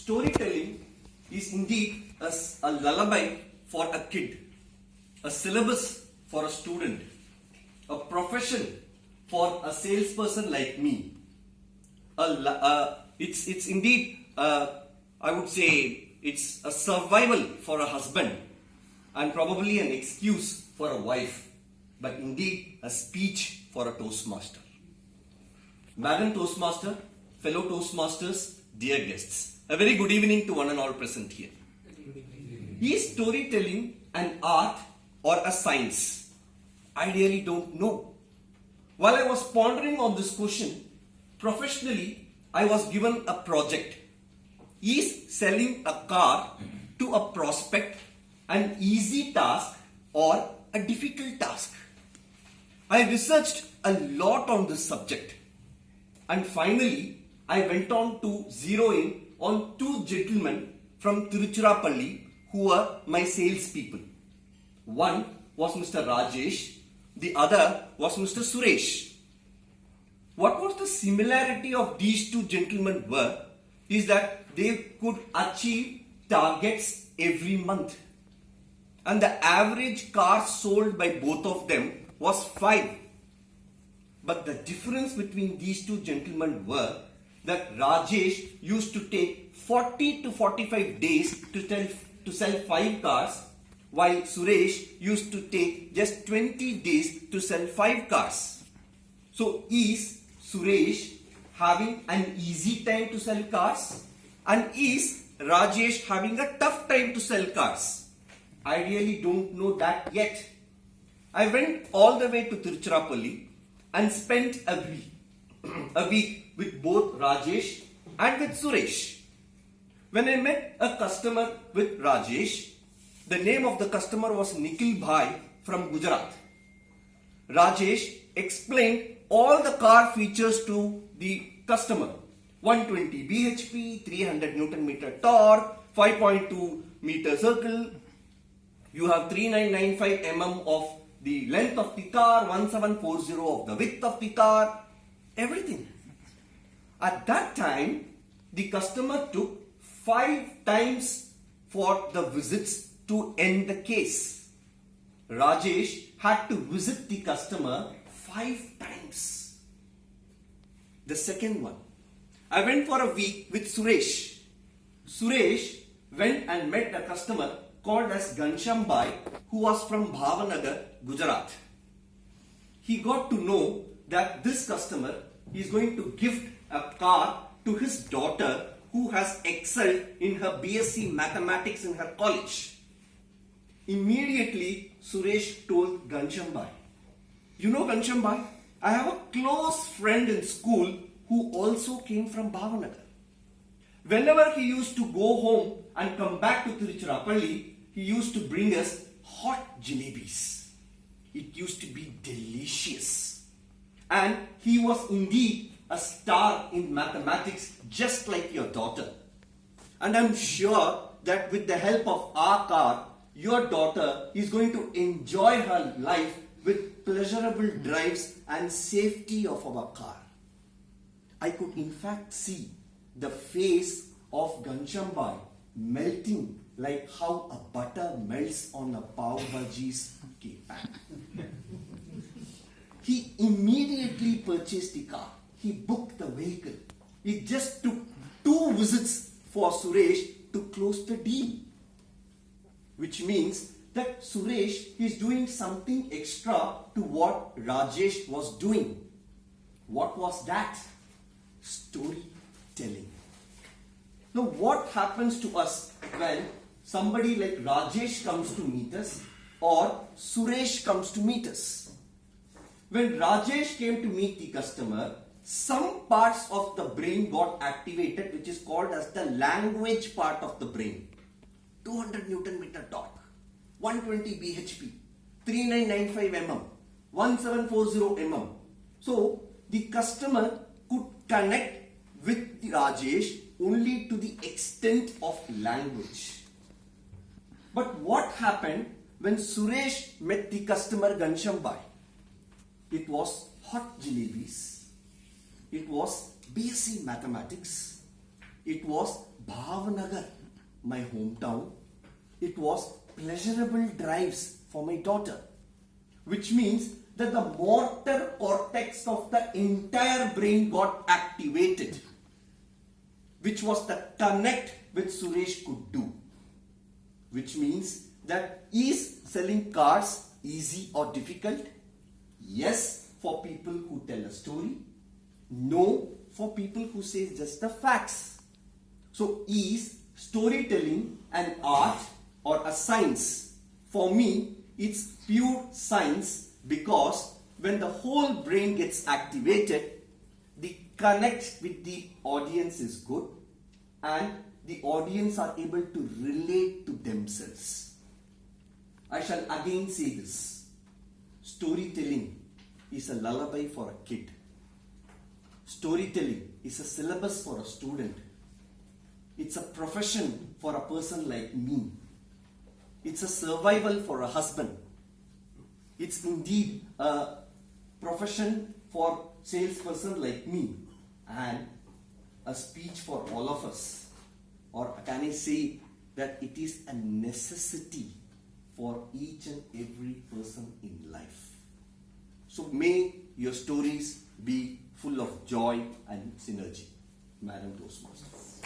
storytelling is indeed a lullaby for a kid, a syllabus for a student, a profession for a salesperson like me. It's indeed, I would say, it's a survival for a husband and probably an excuse for a wife, but indeed a speech for a Toastmaster. Madam Toastmaster, fellow Toastmasters, dear guests, a very good evening to one and all present here. Is storytelling an art or a science? I really don't know. While I was pondering on this question, professionally, I was given a project. Is selling a car to a prospect an easy task or a difficult task? I researched a lot on this subject, and finally I went on to zero in on two gentlemen from Tiruchirappalli who were my salespeople. One was Mr. Rajesh, the other was Mr. Suresh. What was the similarity of these two gentlemen were is that they could achieve targets every month. And the average cars sold by both of them was 5. But the difference between these two gentlemen were that Rajesh used to take 40 to 45 days to sell 5 cars, while Suresh used to take just 20 days to sell 5 cars. So is Suresh having an easy time to sell cars? And is Rajesh having a tough time to sell cars? I really don't know that yet. I went all the way to Tiruchirappalli and spent a week with both Rajesh and with Suresh. When I met a customer with Rajesh, the name of the customer was Nikhil Bhai from Gujarat. Rajesh explained all the car features to the customer. 120 bhp, 300 Newton meter torque, 5.2 meter circle. You have 3995 mm of the length of the car, 1740 of the width of the car, everything. At that time, the customer took 5 times for the visits to end the case. Rajesh had to visit the customer 5 times. The second one, I went for a week with Suresh. Suresh went and met a customer called as Ghanshyam Bhai, who was from Bhavanagar, Gujarat. He got to know that this customer is going to gift a car to his daughter who has excelled in her BSc Mathematics in her college. Immediately, Suresh told Ghanshyam Bhai, you know Ghanshyam Bhai, I have a close friend in school who also came from Bhavanagar. Whenever he used to go home and come back to Tiruchirappalli, he used to bring us hot jalebis. It used to be delicious. And he was indeed a star in mathematics just like your daughter. And I'm sure that with the help of our car, your daughter is going to enjoy her life with pleasurable drives and safety of our car. I could in fact see the face of Ghanshyam Bhai melting like how a butter melts on a pav bhaji's pan. He immediately purchased the car. He booked the vehicle. It just took 2 visits for Suresh to close the deal. Which means that Suresh is doing something extra to what Rajesh was doing. What was that? Storytelling. Now what happens to us when somebody like Rajesh comes to meet us or Suresh comes to meet us? When Rajesh came to meet the customer, some parts of the brain got activated, which is called as the language part of the brain. 200 Newton meter torque, 120 bhp, 3995 mm, 1740 mm. So the customer could connect with Rajesh only to the extent of language. But what happened when Suresh met the customer Ghanshyam Bhai? It was hot jalebis. It was BSc Mathematics. It was Bhav Bhavanagar, my hometown, it was pleasurable drives for my daughter, which means that the motor cortex of the entire brain got activated, which was the connect which Suresh could do, which means that is selling cars easy or difficult? Yes, for people who tell a story. No, for people who say just the facts. So is storytelling an art or a science? For me, it's pure science, because when the whole brain gets activated, the connect with the audience is good and the audience are able to relate to themselves. I shall again say this. Storytelling is a lullaby for a kid. Storytelling is a syllabus for a student. It's a profession for a person like me. It's a survival for a husband. It's indeed a profession for salesperson like me, and a speech for all of us. Or can I say that it is a necessity for each and every person in life. So may your stories be full of joy and synergy. Madam Toastmasters.